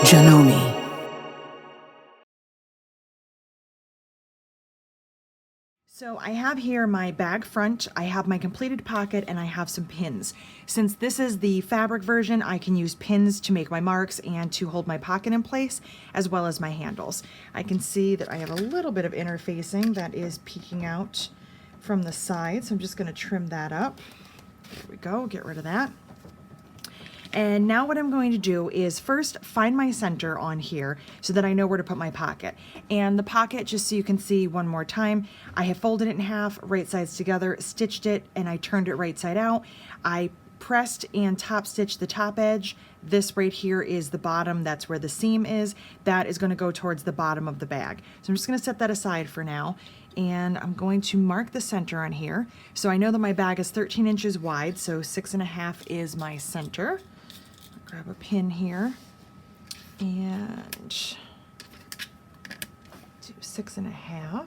Janome. So I have here my bag front, I have my completed pocket, and I have some pins. Since this is the fabric version, I can use pins to make my marks and to hold my pocket in place, as well as my handles. I can see that I have a little bit of interfacing that is peeking out from the side, so I'm just going to trim that up. There we go, get rid of that. And now what I'm going to do is first find my center on here so that I know where to put my pocket. And the pocket, just so you can see one more time, I have folded it in half, right sides together, stitched it, and I turned it right side out. I pressed and top stitched the top edge. This right here is the bottom, that's where the seam is. That is going to go towards the bottom of the bag. So I'm just going to set that aside for now. And I'm going to mark the center on here. So I know that my bag is 13 inches wide, so 6.5 is my center. Grab a pin here and do 6.5.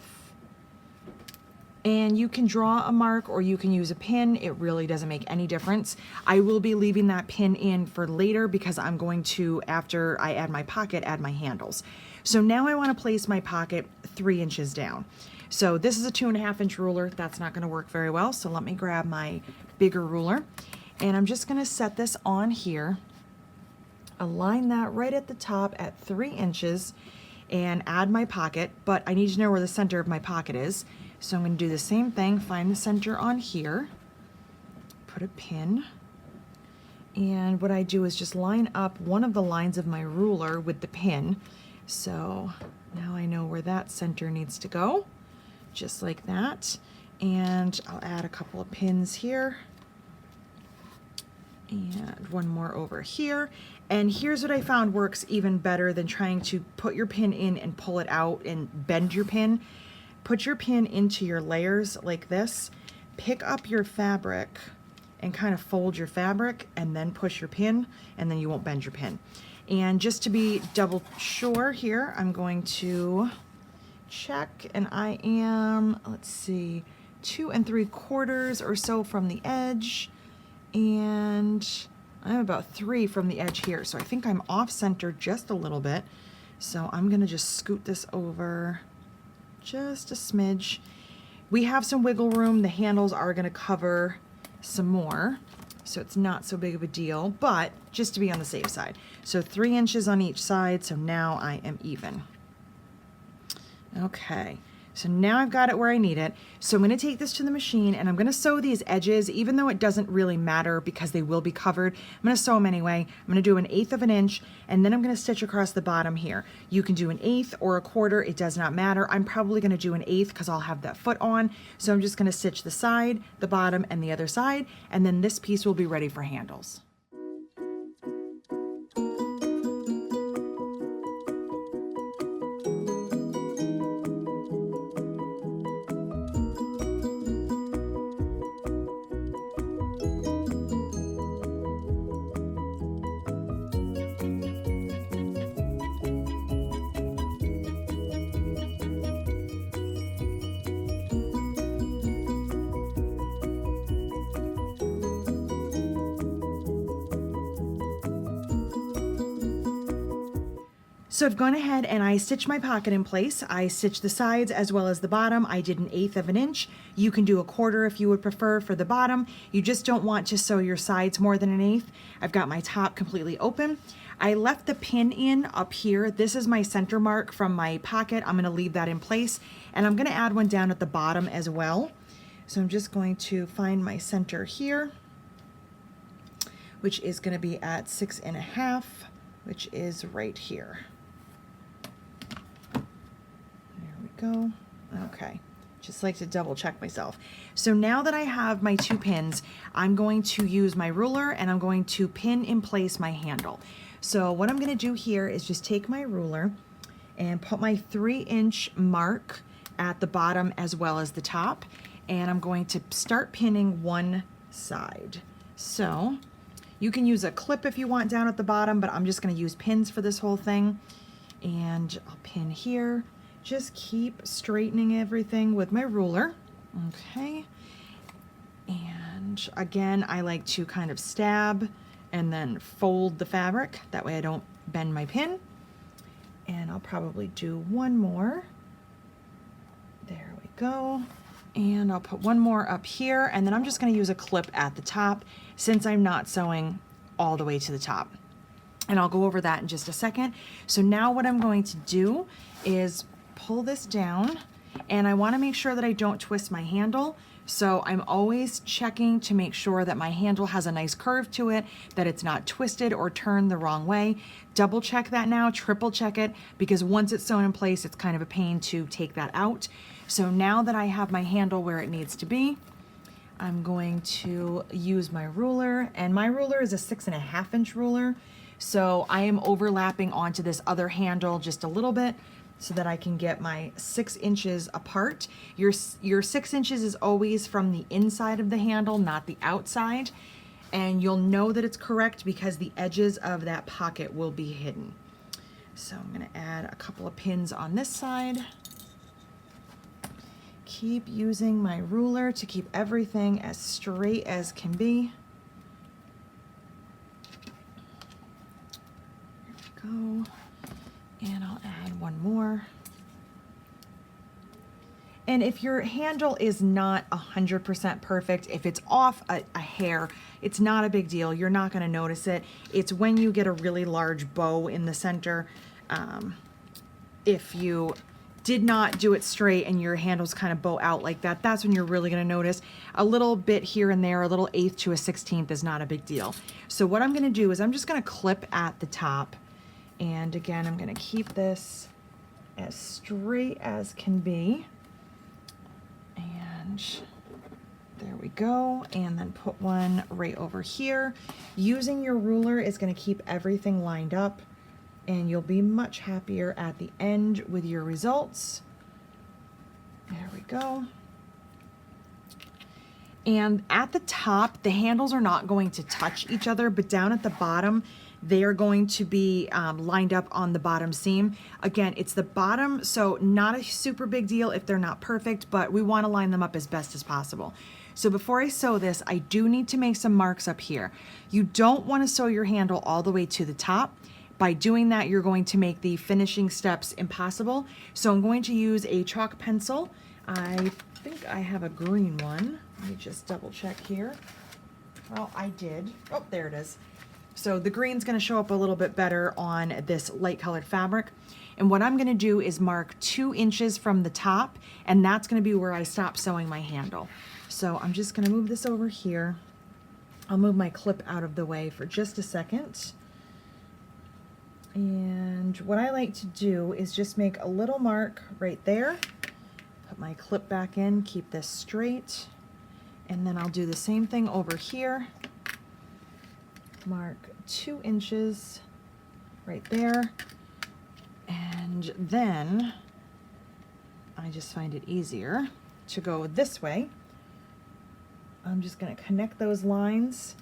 And you can draw a mark or you can use a pin. It really doesn't make any difference. I will be leaving that pin in for later because I'm going to, after I add my pocket, add my handles. So now I want to place my pocket 3 inches down. So this is a 2.5 inch ruler. That's not going to work very well. So let me grab my bigger ruler and I'm just going to set this on here. Align that right at the top at 3 inches and add my pocket, but I need to know where the center of my pocket is. So I'm going to do the same thing, find the center on here, put a pin, and what I do is just line up one of the lines of my ruler with the pin. So now I know where that center needs to go, just like that. And I'll add a couple of pins here. And one more over here. And here's what I found works even better than trying to put your pin in and pull it out and bend your pin. Put your pin into your layers like this, pick up your fabric and kind of fold your fabric and then push your pin, and then you won't bend your pin. And just to be double sure here, I'm going to check, and I am, let's see, 2 3/4 or so from the edge. And I'm about 3 from the edge here. So I think I'm off center just a little bit. So I'm gonna just scoot this over just a smidge. We have some wiggle room. The handles are gonna cover some more, so it's not so big of a deal, but just to be on the safe side. So 3 inches on each side, so now I am even. Okay. So now I've got it where I need it. So I'm going to take this to the machine and I'm going to sew these edges, even though it doesn't really matter because they will be covered. I'm going to sew them anyway. I'm going to do 1/8 of an inch and then I'm going to stitch across the bottom here. You can do 1/8 or 1/4. It does not matter. I'm probably going to do 1/8 because I'll have that foot on. So I'm just going to stitch the side, the bottom, and the other side. And then this piece will be ready for handles. So I've gone ahead and I stitched my pocket in place. I stitched the sides as well as the bottom. I did 1/8 of an inch. You can do 1/4 if you would prefer for the bottom. You just don't want to sew your sides more than 1/8. I've got my top completely open. I left the pin in up here. This is my center mark from my pocket. I'm gonna leave that in place and I'm gonna add one down at the bottom as well. So I'm just going to find my center here, which is gonna be at 6.5, which is right here. Go. Okay, just like to double check myself. So now that I have my 2 pins, I'm going to use my ruler and I'm going to pin in place my handle. So what I'm going to do here is just take my ruler and put my 3-inch mark at the bottom as well as the top, and I'm going to start pinning one side. So you can use a clip if you want down at the bottom, but I'm just going to use pins for this whole thing. And I'll pin here. Just keep straightening everything with my ruler. Okay. And again, I like to kind of stab and then fold the fabric. That way I don't bend my pin. And I'll probably do one more. There we go. And I'll put one more up here, and then I'm just going to use a clip at the top since I'm not sewing all the way to the top. And I'll go over that in just a second. So now what I'm going to do is pull this down, and I want to make sure that I don't twist my handle. So I'm always checking to make sure that my handle has a nice curve to it, that it's not twisted or turned the wrong way. Double check that now, triple check it, because once it's sewn in place, it's kind of a pain to take that out. So now that I have my handle where it needs to be, I'm going to use my ruler, and my ruler is a 6.5 inch ruler. So I am overlapping onto this other handle just a little bit so that I can get my 6 inches apart. Your 6 inches is always from the inside of the handle, not the outside. And you'll know that it's correct because the edges of that pocket will be hidden. So I'm gonna add a couple of pins on this side. Keep using my ruler to keep everything as straight as can be. There we go. And I'll add one more. And if your handle is not 100% perfect, if it's off a hair, it's not a big deal. You're not gonna notice it. It's when you get a really large bow in the center. If you did not do it straight and your handles kind of bow out like that, that's when you're really gonna notice. A little bit here and there, a little 1/8 to a 1/16 is not a big deal. So what I'm gonna do is I'm just gonna clip at the top. And again, I'm gonna keep this as straight as can be. And there we go. And then put one right over here. Using your ruler is gonna keep everything lined up, and you'll be much happier at the end with your results. There we go. And at the top, the handles are not going to touch each other, but down at the bottom, they are going to be lined up on the bottom seam. Again, it's the bottom, so not a super big deal if they're not perfect, but we want to line them up as best as possible. So before I sew this, I do need to make some marks up here. You don't want to sew your handle all the way to the top. By doing that, you're going to make the finishing steps impossible. So I'm going to use a chalk pencil. I think I have a green one. Let me just double check here. Well, I did. Oh, there it is. So the green's gonna show up a little bit better on this light colored fabric. And what I'm gonna do is mark 2 inches from the top, and that's gonna be where I stop sewing my handle. So I'm just gonna move this over here. I'll move my clip out of the way for just a second. And what I like to do is just make a little mark right there. Put my clip back in, keep this straight. And then I'll do the same thing over here. Mark 2 inches right there. And then I just find it easier to go this way. I'm just going to connect those lines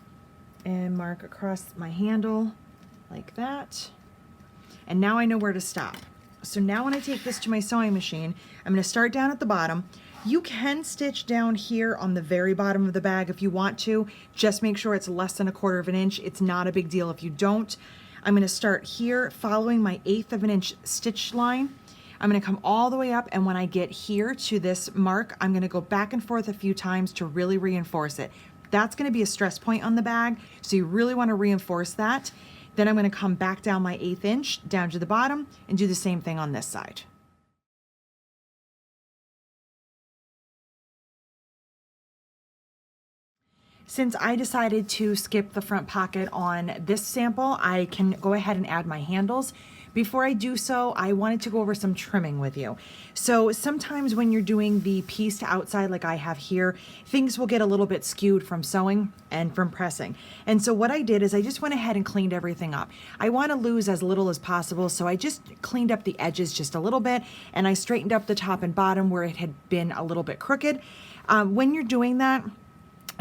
and mark across my handle like that. And now I know where to stop. So now when I take this to my sewing machine, I'm going to start down at the bottom. You can stitch down here on the very bottom of the bag if you want to. Just make sure it's less than 1/4 inch. It's not a big deal if you don't. I'm going to start here following my 1/8 inch stitch line. I'm going to come all the way up, and when I get here to this mark, I'm going to go back and forth a few times to really reinforce it. That's going to be a stress point on the bag, so you really want to reinforce that. Then I'm going to come back down my 1/8 inch down to the bottom and do the same thing on this side. Since I decided to skip the front pocket on this sample, I can go ahead and add my handles. Before I do so, I wanted to go over some trimming with you. So sometimes when you're doing the piece to outside like I have here, things will get a little bit skewed from sewing and from pressing. And so what I did is I just went ahead and cleaned everything up. I want to lose as little as possible, so I just cleaned up the edges just a little bit, and I straightened up the top and bottom where it had been a little bit crooked. When you're doing that,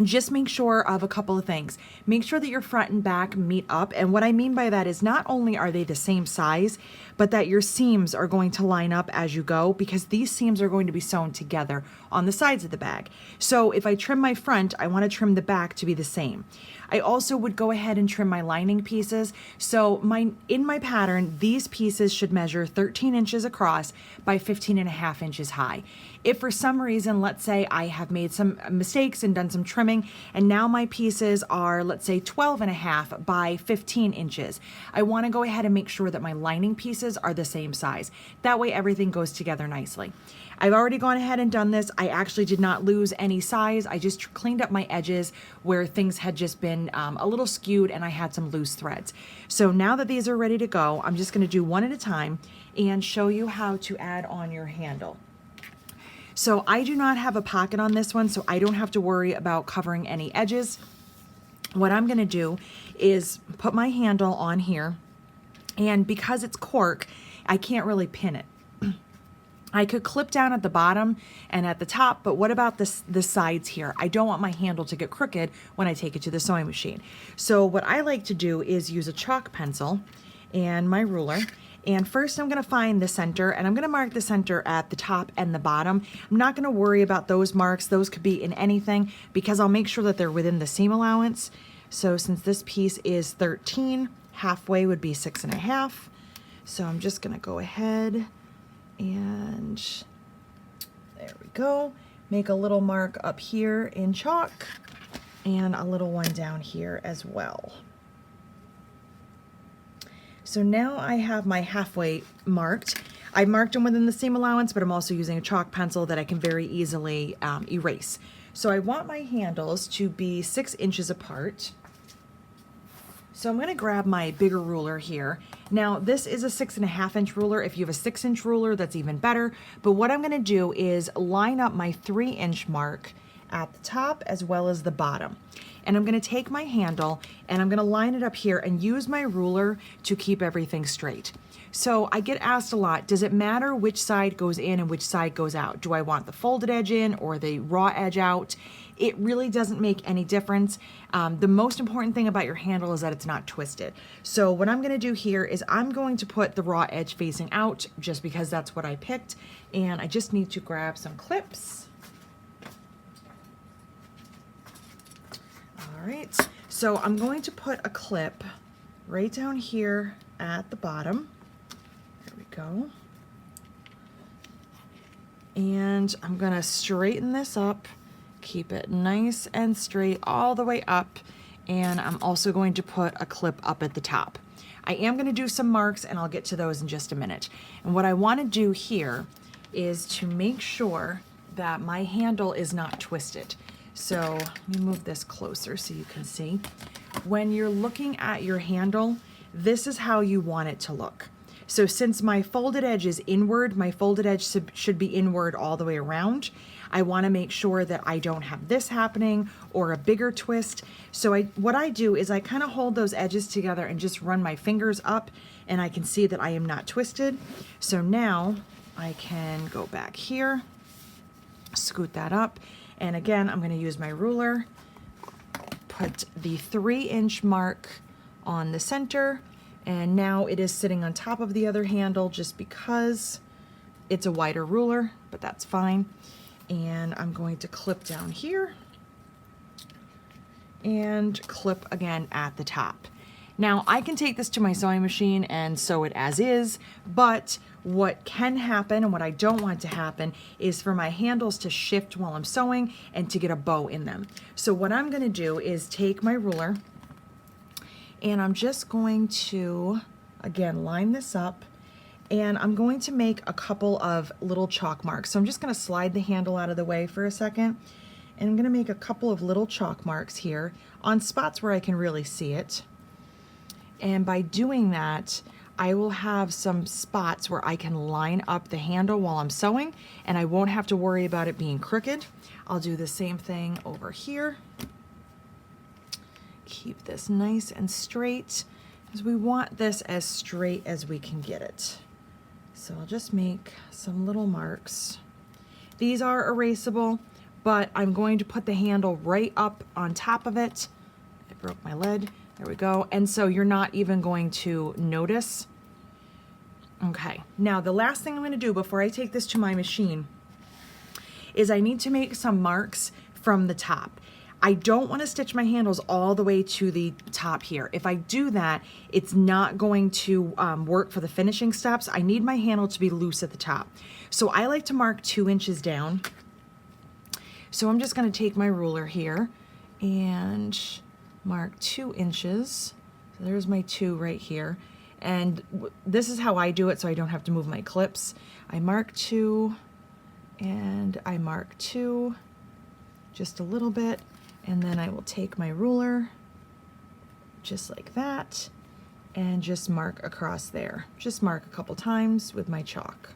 just make sure of a couple of things. Make sure that your front and back meet up. And what I mean by that is not only are they the same size, but that your seams are going to line up as you go, because these seams are going to be sewn together on the sides of the bag. So if I trim my front, I want to trim the back to be the same. I also would go ahead and trim my lining pieces. So in my pattern, these pieces should measure 13 inches across by 15.5 inches high. If for some reason, let's say I have made some mistakes and done some trimming, and now my pieces are, let's say, 12.5 by 15 inches, I want to go ahead and make sure that my lining pieces are the same size. That way everything goes together nicely. I've already gone ahead and done this. I actually did not lose any size. I just cleaned up my edges where things had just been a little skewed and I had some loose threads. So now that these are ready to go, I'm just going to do one at a time and show you how to add on your handle. So I do not have a pocket on this one, so I don't have to worry about covering any edges. What I'm going to do is put my handle on here, and because it's cork, I can't really pin it. I could clip down at the bottom and at the top, but what about the sides here? I don't want my handle to get crooked when I take it to the sewing machine. So what I like to do is use a chalk pencil and my ruler. And first I'm gonna find the center, and I'm gonna mark the center at the top and the bottom. I'm not gonna worry about those marks. Those could be in anything because I'll make sure that they're within the seam allowance. So since this piece is 13, halfway would be 6.5. So I'm just gonna go ahead and there we go. Make a little mark up here in chalk and a little one down here as well. So now I have my halfway marked. I marked them within the seam allowance, but I'm also using a chalk pencil that I can very easily erase. So I want my handles to be 6 inches apart. So I'm going to grab my bigger ruler here. Now this is a 6.5 inch ruler. If you have a 6 inch ruler, that's even better. But what I'm going to do is line up my 3 inch mark at the top as well as the bottom. And I'm going to take my handle and I'm going to line it up here and use my ruler to keep everything straight. So I get asked a lot, does it matter which side goes in and which side goes out? Do I want the folded edge in or the raw edge out? It really doesn't make any difference. The most important thing about your handle is that it's not twisted. So what I'm going to do here is I'm going to put the raw edge facing out just because that's what I picked. And I just need to grab some clips. All right, so I'm going to put a clip right down here at the bottom. There we go. And I'm going to straighten this up, keep it nice and straight all the way up. And I'm also going to put a clip up at the top. I am going to do some marks and I'll get to those in just a minute. And what I want to do here is to make sure that my handle is not twisted. So let me move this closer so you can see. When you're looking at your handle, this is how you want it to look. So since my folded edge is inward, my folded edge should be inward all the way around. I want to make sure that I don't have this happening or a bigger twist. So what I do is I kind of hold those edges together and just run my fingers up, and I can see that I am not twisted. So now I can go back here, scoot that up. And again, I'm going to use my ruler, put the 3 inch mark on the center, and now it is sitting on top of the other handle just because it's a wider ruler, but that's fine. And I'm going to clip down here and clip again at the top. Now I can take this to my sewing machine and sew it as is, but what can happen and what I don't want to happen is for my handles to shift while I'm sewing and to get a bow in them. So what I'm going to do is take my ruler and I'm just going to, again, line this up, and I'm going to make a couple of little chalk marks. So I'm just going to slide the handle out of the way for a second, and I'm going to make a couple of little chalk marks here on spots where I can really see it. And by doing that, I will have some spots where I can line up the handle while I'm sewing, and I won't have to worry about it being crooked. I'll do the same thing over here. Keep this nice and straight, because we want this as straight as we can get it. So I'll just make some little marks. These are erasable, but I'm going to put the handle right up on top of it. I broke my lid. There we go. And so you're not even going to notice. Okay, now the last thing I'm going to do before I take this to my machine is I need to make some marks from the top. I don't want to stitch my handles all the way to the top here. If I do that, it's not going to work for the finishing steps. I need my handle to be loose at the top. So I like to mark 2 inches down. So I'm just going to take my ruler here and mark 2 inches. So there's my 2 right here. And this is how I do it so I don't have to move my clips. I mark 2 and I mark 2 just a little bit. And then I will take my ruler, just like that, and just mark across there. Just mark a couple times with my chalk.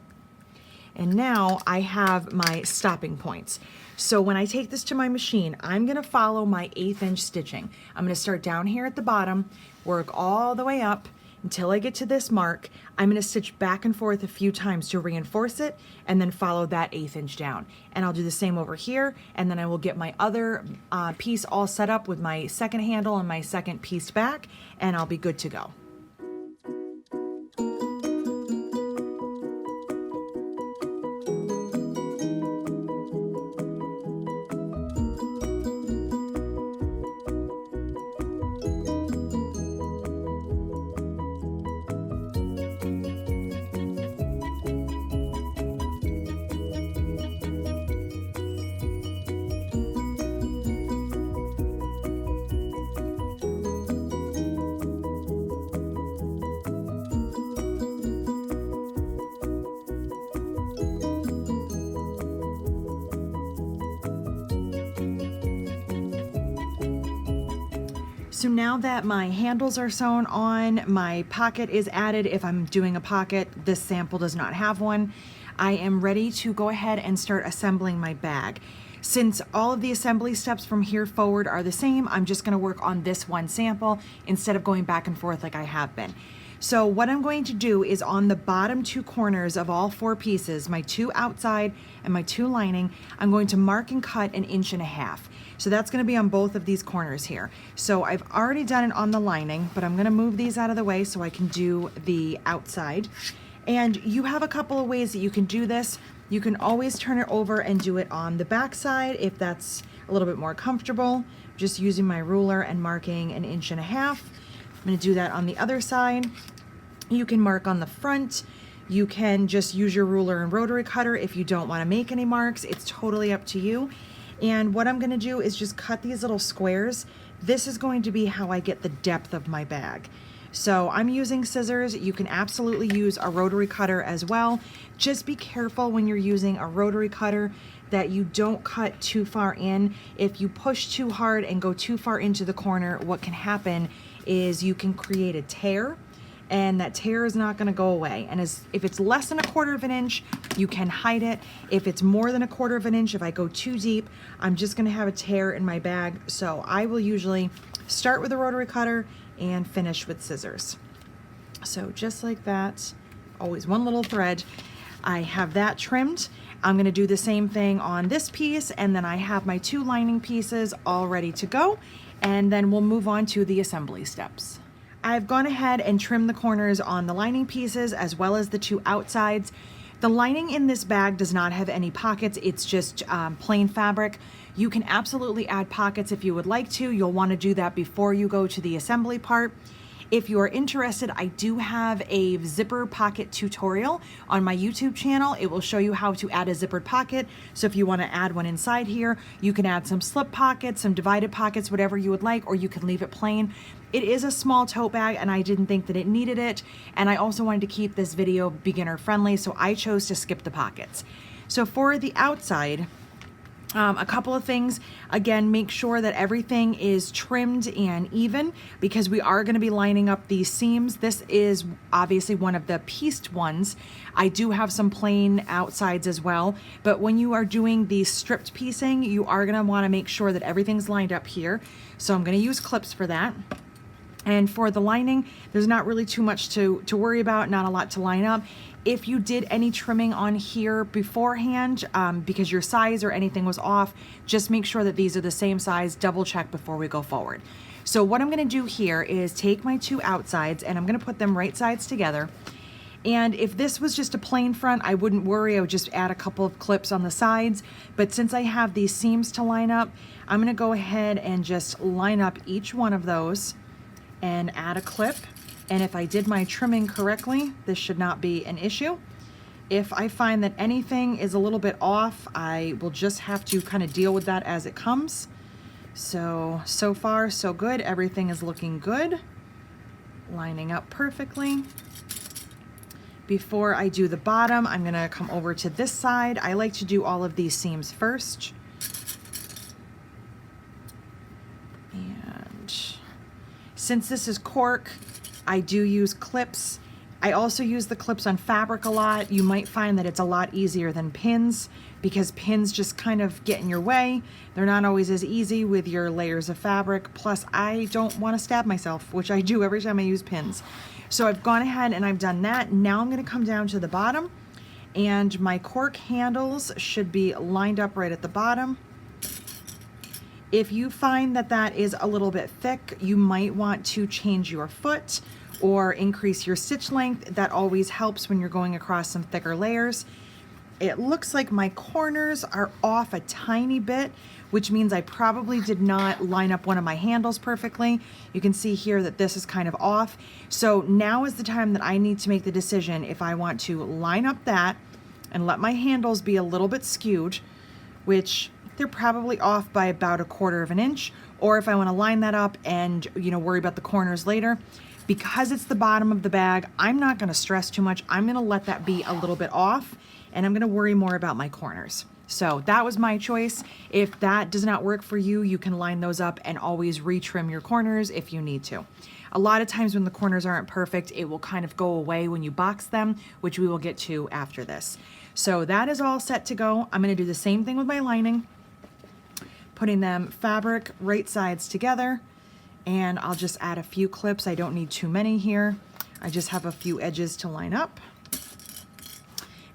And now I have my stopping points. So when I take this to my machine, I'm gonna follow my 1/8 inch stitching. I'm gonna start down here at the bottom, work all the way up until I get to this mark. I'm gonna stitch back and forth a few times to reinforce it and then follow that 1/8 inch down. And I'll do the same over here, and then I will get my other piece all set up with my second handle and my second piece back, and I'll be good to go. So now that my handles are sewn on, my pocket is added. If I'm doing a pocket, this sample does not have one. I am ready to go ahead and start assembling my bag. Since all of the assembly steps from here forward are the same, I'm just gonna work on this one sample instead of going back and forth like I have been. So what I'm going to do is on the bottom 2 corners of all 4 pieces, my 2 outside and my 2 lining, I'm going to mark and cut 1.5 inches. So that's going to be on both of these corners here. So I've already done it on the lining, but I'm going to move these out of the way so I can do the outside. And you have a couple of ways that you can do this. You can always turn it over and do it on the back side if that's a little bit more comfortable. Just using my ruler and marking 1.5 inches. I'm going to do that on the other side. You can mark on the front. You can just use your ruler and rotary cutter if you don't want to make any marks. It's totally up to you. And what I'm going to do is just cut these little squares. This is going to be how I get the depth of my bag. So I'm using scissors. You can absolutely use a rotary cutter as well. Just be careful when you're using a rotary cutter that you don't cut too far in. If you push too hard and go too far into the corner, what can happen is you can create a tear, and that tear is not going to go away. And if it's less than 1/4 inch, you can hide it. If it's more than 1/4 inch, if I go too deep, I'm just going to have a tear in my bag. So I will usually start with a rotary cutter and finish with scissors. So just like that, always one little thread. I have that trimmed. I'm going to do the same thing on this piece, and then I have my 2 lining pieces all ready to go, and then we'll move on to the assembly steps. I've gone ahead and trimmed the corners on the lining pieces as well as the 2 outsides. The lining in this bag does not have any pockets. It's just plain fabric. You can absolutely add pockets if you would like to. You'll want to do that before you go to the assembly part. If you are interested, I do have a zipper pocket tutorial on my YouTube channel. It will show you how to add a zippered pocket. So if you want to add one inside here, you can add some slip pockets, some divided pockets, whatever you would like, or you can leave it plain. It is a small tote bag and I didn't think that it needed it. And I also wanted to keep this video beginner friendly, so I chose to skip the pockets. So for the outside, a couple of things. Again, make sure that everything is trimmed and even because we are going to be lining up these seams. This is obviously one of the pieced ones. I do have some plain outsides as well, but when you are doing the stripped piecing, you are going to want to make sure that everything's lined up here. So I'm going to use clips for that. And for the lining, there's not really too much to worry about, not a lot to line up. If you did any trimming on here beforehand, because your size or anything was off, just make sure that these are the same size, double check before we go forward. So what I'm gonna do here is take my two outsides and I'm gonna put them right sides together. And if this was just a plain front, I wouldn't worry, I would just add a couple of clips on the sides. But since I have these seams to line up, I'm gonna go ahead and just line up each one of those and add a clip. And if I did my trimming correctly, this should not be an issue. If I find that anything is a little bit off, I will just have to kind of deal with that as it comes. So far, so good. Everything is looking good, lining up perfectly. Before I do the bottom, I'm gonna come over to this side. I like to do all of these seams first. And since this is cork, I do use clips. I also use the clips on fabric a lot. You might find that it's a lot easier than pins because pins just kind of get in your way. They're not always as easy with your layers of fabric. Plus, I don't want to stab myself, which I do every time I use pins. So I've gone ahead and I've done that. Now I'm going to come down to the bottom, and my cork handles should be lined up right at the bottom. If you find that that is a little bit thick, you might want to change your foot or increase your stitch length. That always helps when you're going across some thicker layers. It looks like my corners are off a tiny bit, which means I probably did not line up one of my handles perfectly. You can see here that this is kind of off. So now is the time that I need to make the decision if I want to line up that and let my handles be a little bit skewed, which they're probably off by about 1/4 of an inch, or if I want to line that up and worry about the corners later. Because it's the bottom of the bag, I'm not going to stress too much. I'm going to let that be a little bit off, and I'm going to worry more about my corners. So that was my choice. If that does not work for you, you can line those up and always retrim your corners if you need to. A lot of times when the corners aren't perfect, it will kind of go away when you box them, which we will get to after this. So that is all set to go. I'm going to do the same thing with my lining, putting them fabric right sides together. And I'll just add a few clips. I don't need too many here. I just have a few edges to line up.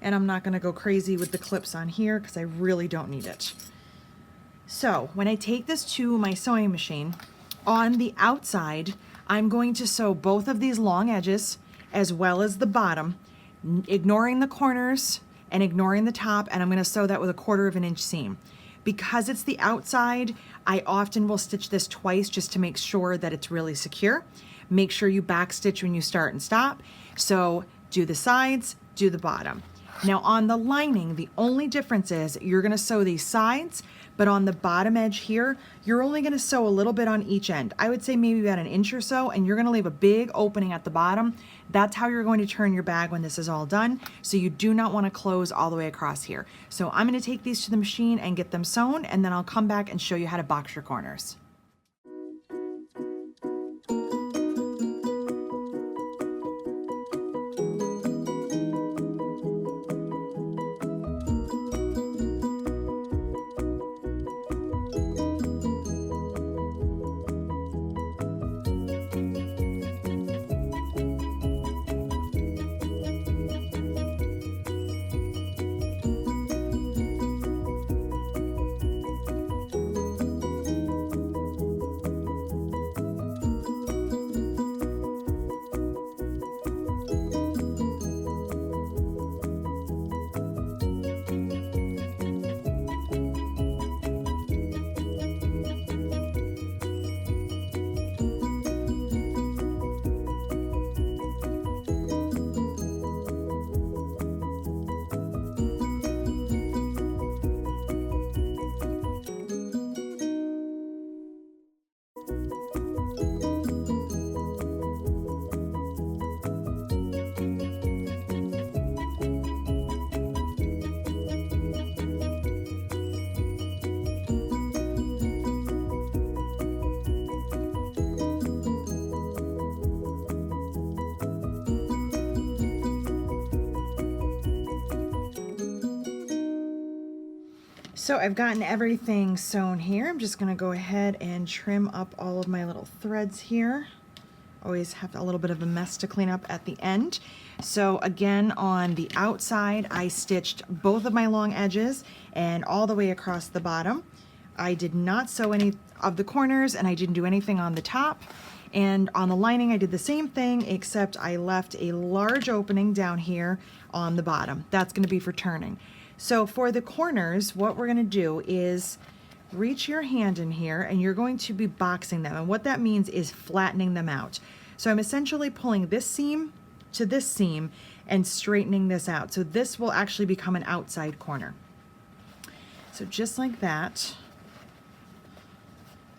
And I'm not gonna go crazy with the clips on here because I really don't need it. So when I take this to my sewing machine, on the outside, I'm going to sew both of these long edges as well as the bottom, ignoring the corners and ignoring the top, and I'm gonna sew that with 1/4 of an inch seam. Because it's the outside, I often will stitch this twice just to make sure that it's really secure. Make sure you back stitch when you start and stop. So do the sides, do the bottom. Now on the lining, the only difference is you're gonna sew these sides, but on the bottom edge here, you're only gonna sew a little bit on each end. I would say maybe about 1 inch or so, and you're gonna leave a big opening at the bottom. That's how you're going to turn your bag when this is all done. So you do not wanna close all the way across here. So I'm gonna take these to the machine and get them sewn, and then I'll come back and show you how to box your corners. So I've gotten everything sewn here. I'm just gonna go ahead and trim up all of my little threads here. Always have a little bit of a mess to clean up at the end. So again, on the outside, I stitched both of my long edges and all the way across the bottom. I did not sew any of the corners, and I didn't do anything on the top. And on the lining, I did the same thing, except I left a large opening down here on the bottom. That's going to be for turning. So for the corners, what we're going to do is reach your hand in here, and you're going to be boxing them. And what that means is flattening them out. So I'm essentially pulling this seam to this seam and straightening this out. So this will actually become an outside corner. So just like that.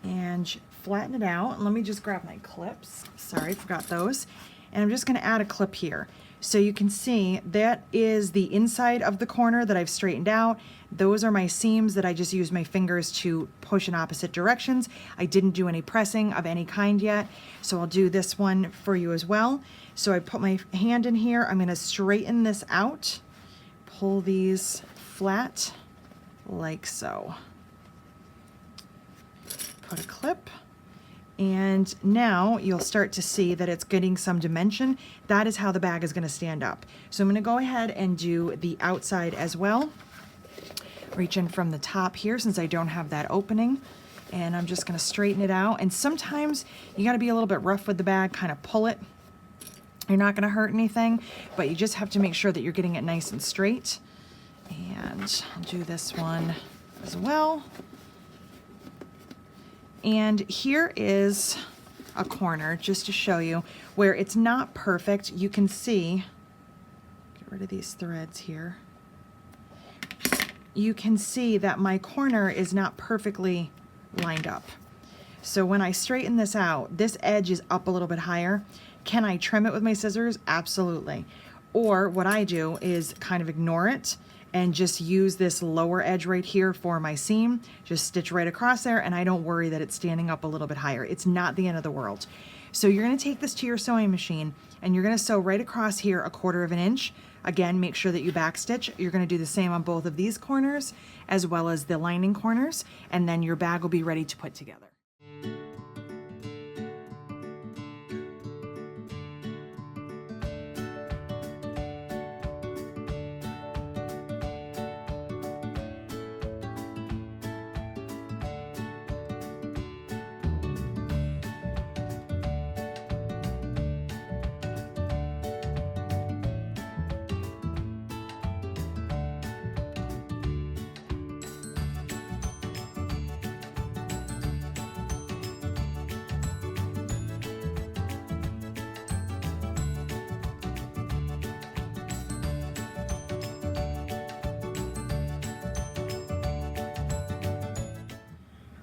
And flatten it out. And let me just grab my clips. Sorry, forgot those. And I'm just going to add a clip here. So you can see that is the inside of the corner that I've straightened out. Those are my seams that I just used my fingers to push in opposite directions. I didn't do any pressing of any kind yet, so I'll do this one for you as well. So I put my hand in here. I'm going to straighten this out, pull these flat like so. Put a clip. And now you'll start to see that it's getting some dimension. That is how the bag is going to stand up. So I'm going to go ahead and do the outside as well. Reach in from the top here since I don't have that opening. And I'm just going to straighten it out. And sometimes you got to be a little bit rough with the bag, kind of pull it. You're not going to hurt anything, but you just have to make sure that you're getting it nice and straight. And I'll do this one as well. And here is a corner just to show you where it's not perfect. You can see, get rid of these threads here. You can see that my corner is not perfectly lined up. So when I straighten this out, this edge is up a little bit higher. Can I trim it with my scissors? Absolutely. Or what I do is kind of ignore it and just use this lower edge right here for my seam. Just stitch right across there, and I don't worry that it's standing up a little bit higher. It's not the end of the world. So you're gonna take this to your sewing machine, and you're gonna sew right across here 1/4 of an inch. Again, make sure that you backstitch. You're gonna do the same on both of these corners, as well as the lining corners, and then your bag will be ready to put together.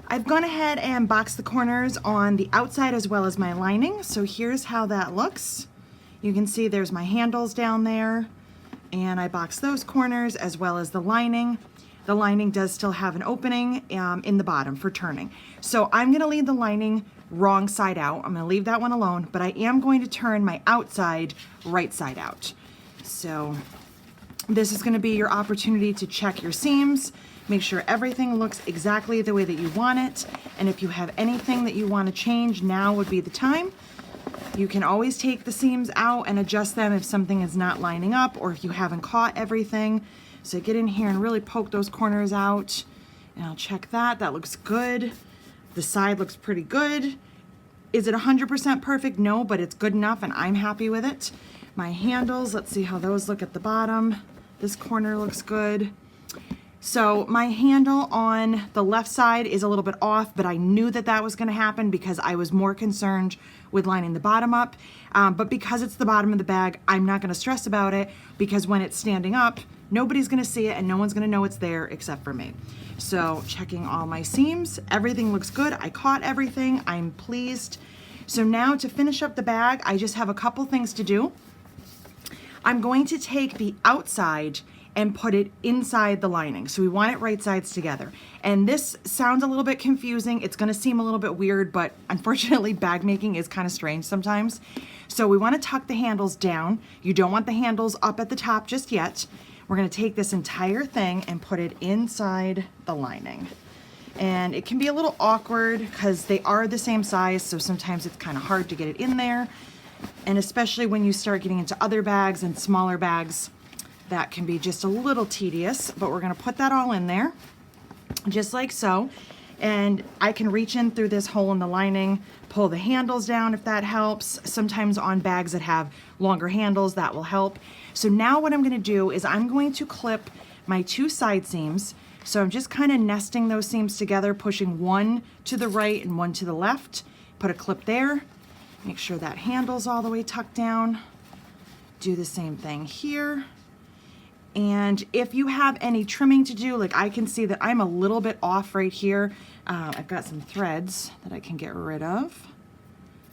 I've gone ahead and boxed the corners on the outside as well as my lining. So here's how that looks. You can see there's my handles down there, and I boxed those corners as well as the lining. The lining does still have an opening in the bottom for turning. So I'm gonna leave the lining wrong side out. I'm gonna leave that one alone, but I am going to turn my outside right side out. So this is gonna be your opportunity to check your seams, make sure everything looks exactly the way that you want it. And if you have anything that you want to change, now would be the time. You can always take the seams out and adjust them if something is not lining up or if you haven't caught everything. So get in here and really poke those corners out. And I'll check that. That looks good. The side looks pretty good. Is it 100% perfect? No, but it's good enough and I'm happy with it. My handles, let's see how those look at the bottom. This corner looks good. So my handle on the left side is a little bit off, but I knew that that was going to happen because I was more concerned with lining the bottom up. But because it's the bottom of the bag, I'm not going to stress about it because when it's standing up, nobody's going to see it and no one's going to know it's there except for me. So checking all my seams, everything looks good. I caught everything. I'm pleased. So now to finish up the bag, I just have a couple things to do. I'm going to take the outside and put it inside the lining. So we want it right sides together. And this sounds a little bit confusing. It's gonna seem a little bit weird, but unfortunately bag making is kind of strange sometimes. So we wanna tuck the handles down. You don't want the handles up at the top just yet. We're gonna take this entire thing and put it inside the lining. And it can be a little awkward because they are the same size, so sometimes it's kind of hard to get it in there. And especially when you start getting into other bags and smaller bags, that can be just a little tedious. But we're gonna put that all in there, just like so. And I can reach in through this hole in the lining, pull the handles down if that helps. Sometimes on bags that have longer handles, that will help. So now what I'm gonna do is I'm going to clip my 2 side seams. So I'm just kind of nesting those seams together, pushing one to the right and one to the left. Put a clip there. Make sure that handle's all the way tucked down. Do the same thing here. And if you have any trimming to do, like I can see that I'm a little bit off right here. I've got some threads that I can get rid of.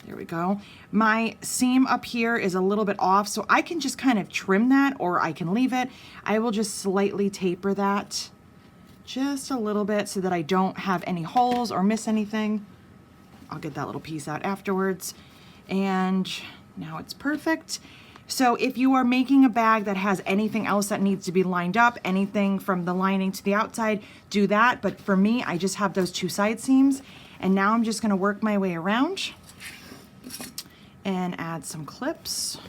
There we go. My seam up here is a little bit off, so I can just kind of trim that, or I can leave it. I will just slightly taper that just a little bit so that I don't have any holes or miss anything. I'll get that little piece out afterwards. And now it's perfect. So if you are making a bag that has anything else that needs to be lined up, anything from the lining to the outside, do that. But for me, I just have those 2 side seams. And now I'm just gonna work my way around and add some clips.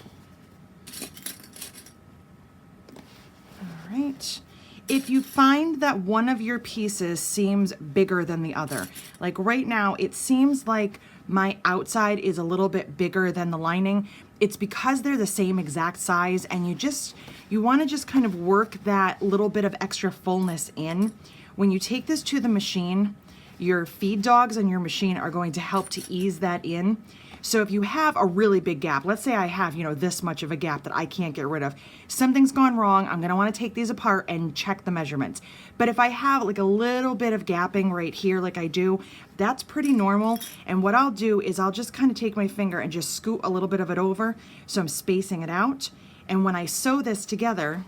All right. If you find that one of your pieces seems bigger than the other, like right now, it seems like my outside is a little bit bigger than the lining, it's because they're the same exact size, and you want to just kind of work that little bit of extra fullness in. When you take this to the machine, your feed dogs on your machine are going to help to ease that in. So if you have a really big gap, let's say I have, this much of a gap that I can't get rid of, something's gone wrong, I'm gonna wanna take these apart and check the measurements. But if I have like a little bit of gapping right here like I do, that's pretty normal. And what I'll do is I'll just kind of take my finger and just scoot a little bit of it over, so I'm spacing it out. And when I sew this together,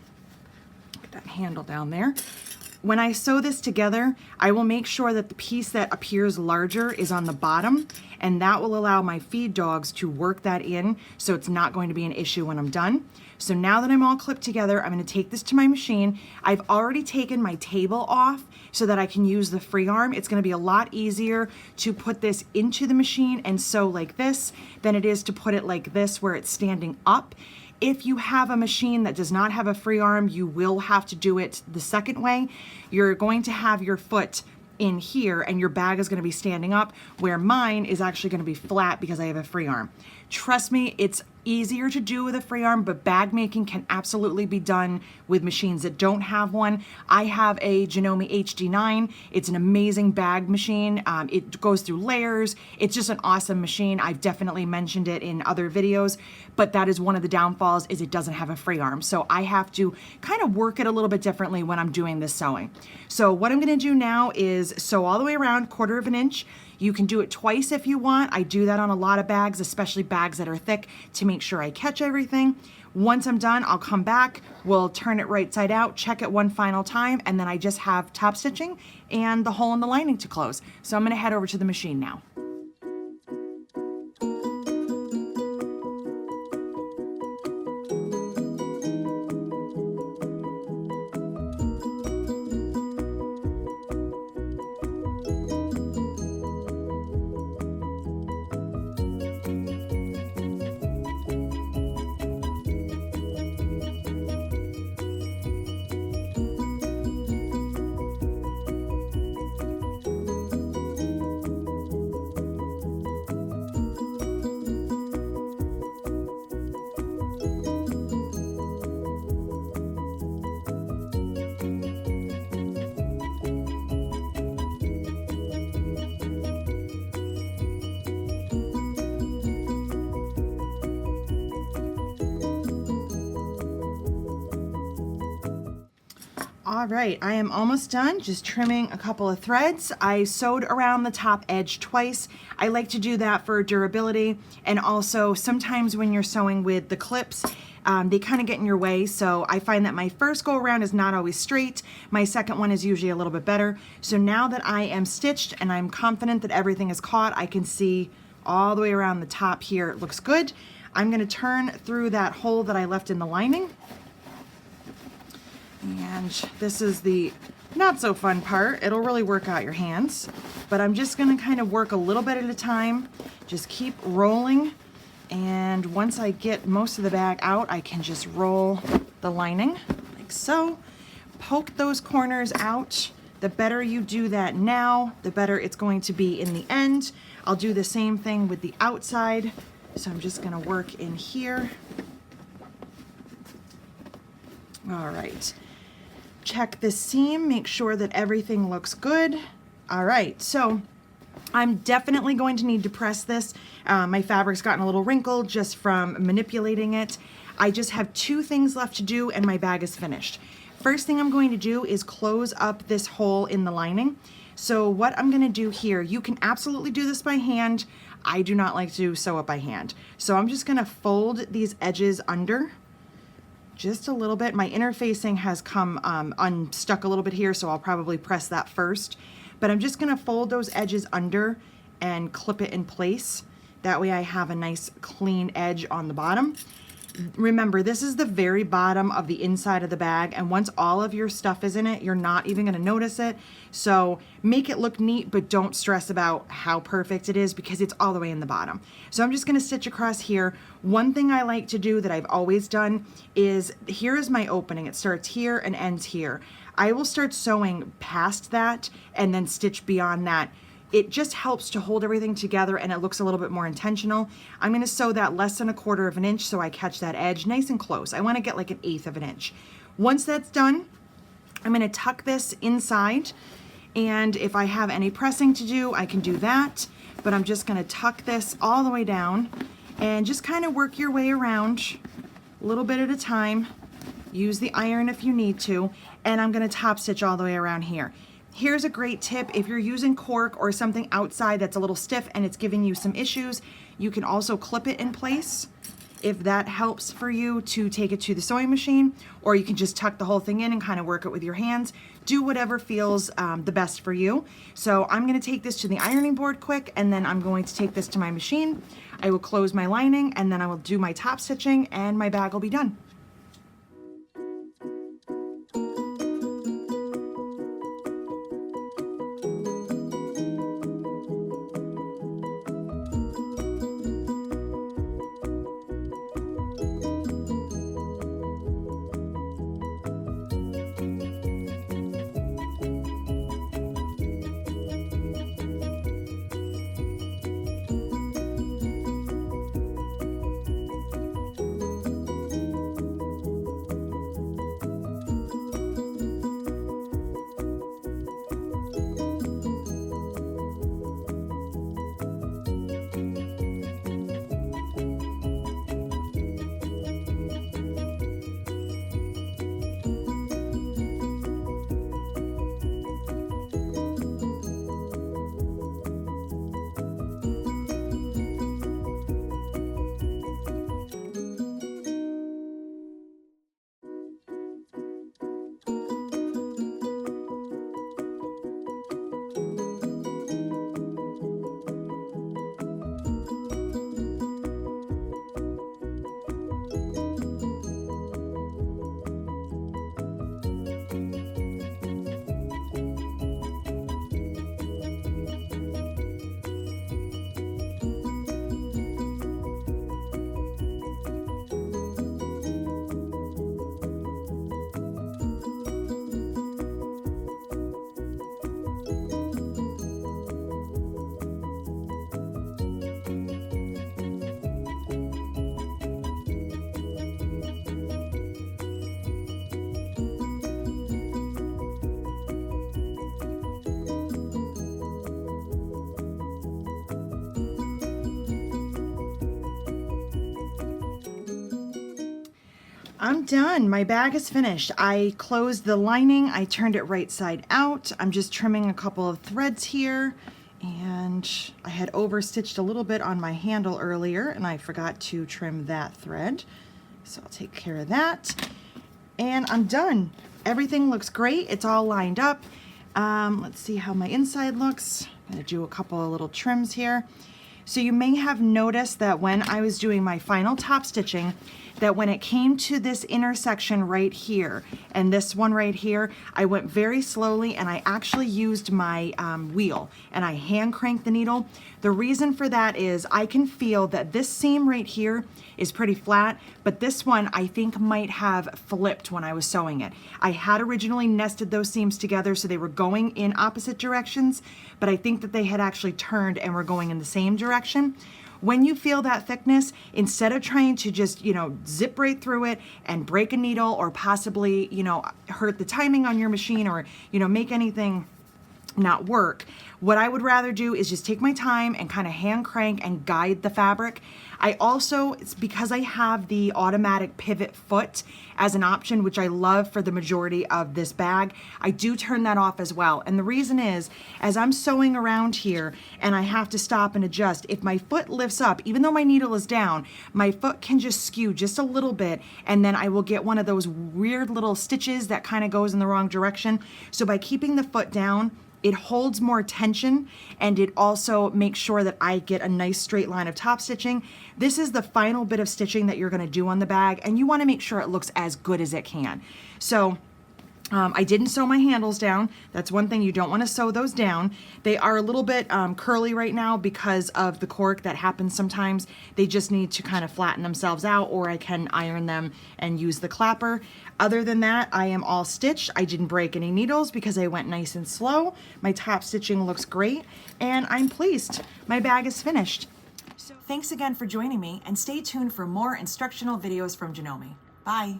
get that handle down there. When I sew this together, I will make sure that the piece that appears larger is on the bottom, and that will allow my feed dogs to work that in, so it's not going to be an issue when I'm done. So now that I'm all clipped together, I'm gonna take this to my machine. I've already taken my table off so that I can use the free arm. It's gonna be a lot easier to put this into the machine and sew like this than it is to put it like this where it's standing up. If you have a machine that does not have a free arm, you will have to do it the second way. You're going to have your foot in here and your bag is gonna be standing up, where mine is actually gonna be flat because I have a free arm. Trust me, it's easier to do with a free arm, but bag making can absolutely be done with machines that don't have one. I have a Janome HD9. It's an amazing bag machine. It goes through layers. It's just an awesome machine. I've definitely mentioned it in other videos, but that is one of the downfalls, is it doesn't have a free arm. So I have to kind of work it a little bit differently when I'm doing this sewing. So what I'm gonna do now is sew all the way around, 1/4 inch. You can do it twice if you want. I do that on a lot of bags, especially bags that are thick, to make sure I catch everything. Once I'm done, I'll come back, we'll turn it right side out, check it one final time, and then I just have top stitching and the hole in the lining to close. So I'm gonna head over to the machine now. All right, I am almost done, just trimming a couple of threads. I sewed around the top edge twice. I like to do that for durability, and also sometimes when you're sewing with the clips, they kind of get in your way. So I find that my first go around is not always straight. My second one is usually a little bit better. So now that I am stitched and I'm confident that everything is caught, I can see all the way around the top here. It looks good. I'm gonna turn through that hole that I left in the lining. And this is the not so fun part. It'll really work out your hands, but I'm just gonna kind of work a little bit at a time. Just keep rolling, and once I get most of the bag out, I can just roll the lining like so. Poke those corners out. The better you do that now, the better it's going to be in the end. I'll do the same thing with the outside. So I'm just gonna work in here. All right, check the seam, make sure that everything looks good. All right, so I'm definitely going to need to press this. My fabric's gotten a little wrinkled just from manipulating it. I just have 2 things left to do and my bag is finished. First thing I'm going to do is close up this hole in the lining. So what I'm gonna do here, you can absolutely do this by hand. I do not like to sew it by hand. So I'm just gonna fold these edges under just a little bit. My interfacing has come unstuck a little bit here, so I'll probably press that first. But I'm just gonna fold those edges under and clip it in place. That way I have a nice clean edge on the bottom. Remember, this is the very bottom of the inside of the bag, and once all of your stuff is in it, you're not even gonna notice it. So make it look neat, but don't stress about how perfect it is because it's all the way in the bottom. So I'm just gonna stitch across here. One thing I like to do that I've always done is, here is my opening. It starts here and ends here. I will start sewing past that and then stitch beyond that. It just helps to hold everything together and it looks a little bit more intentional. I'm gonna sew that less than 1/4 of an inch so I catch that edge nice and close. I wanna get like 1/8 of an inch. Once that's done, I'm gonna tuck this inside, and if I have any pressing to do, I can do that, but I'm just gonna tuck this all the way down and just kind of work your way around a little bit at a time. Use the iron if you need to, and I'm gonna top stitch all the way around here. Here's a great tip. If you're using cork or something outside that's a little stiff and it's giving you some issues, you can also clip it in place if that helps for you to take it to the sewing machine, or you can just tuck the whole thing in and kind of work it with your hands. Do whatever feels the best for you. So I'm gonna take this to the ironing board quick, and then I'm going to take this to my machine. I will close my lining, and then I will do my top stitching, and my bag will be done. I'm done. My bag is finished. I closed the lining. I turned it right side out. I'm just trimming a couple of threads here, and I had overstitched a little bit on my handle earlier and I forgot to trim that thread. So I'll take care of that. And I'm done. Everything looks great. It's all lined up. Let's see how my inside looks. I'm gonna do a couple of little trims here. So you may have noticed that when I was doing my final top stitching, that when it came to this intersection right here and this one right here, I went very slowly and I actually used my wheel and I hand cranked the needle. The reason for that is I can feel that this seam right here is pretty flat, but this one I think might have flipped when I was sewing it. I had originally nested those seams together so they were going in opposite directions, but I think that they had actually turned and were going in the same direction. When you feel that thickness, instead of trying to just, zip right through it and break a needle or possibly, hurt the timing on your machine or, make anything not work, what I would rather do is just take my time and kind of hand crank and guide the fabric. I also, it's because I have the automatic pivot foot as an option, which I love for the majority of this bag, I do turn that off as well. And the reason is, as I'm sewing around here and I have to stop and adjust, if my foot lifts up, even though my needle is down, my foot can just skew just a little bit, and then I will get one of those weird little stitches that kind of goes in the wrong direction. So by keeping the foot down, it holds more tension and it also makes sure that I get a nice straight line of top stitching. This is the final bit of stitching that you're gonna do on the bag, and you wanna make sure it looks as good as it can. So I didn't sew my handles down. That's one thing, you don't want to sew those down. They are a little bit curly right now because of the cork. That happens sometimes. They just need to kind of flatten themselves out, or I can iron them and use the clapper. Other than that, I am all stitched. I didn't break any needles because I went nice and slow. My top stitching looks great and I'm pleased. My bag is finished. So thanks again for joining me, and stay tuned for more instructional videos from Janome. Bye.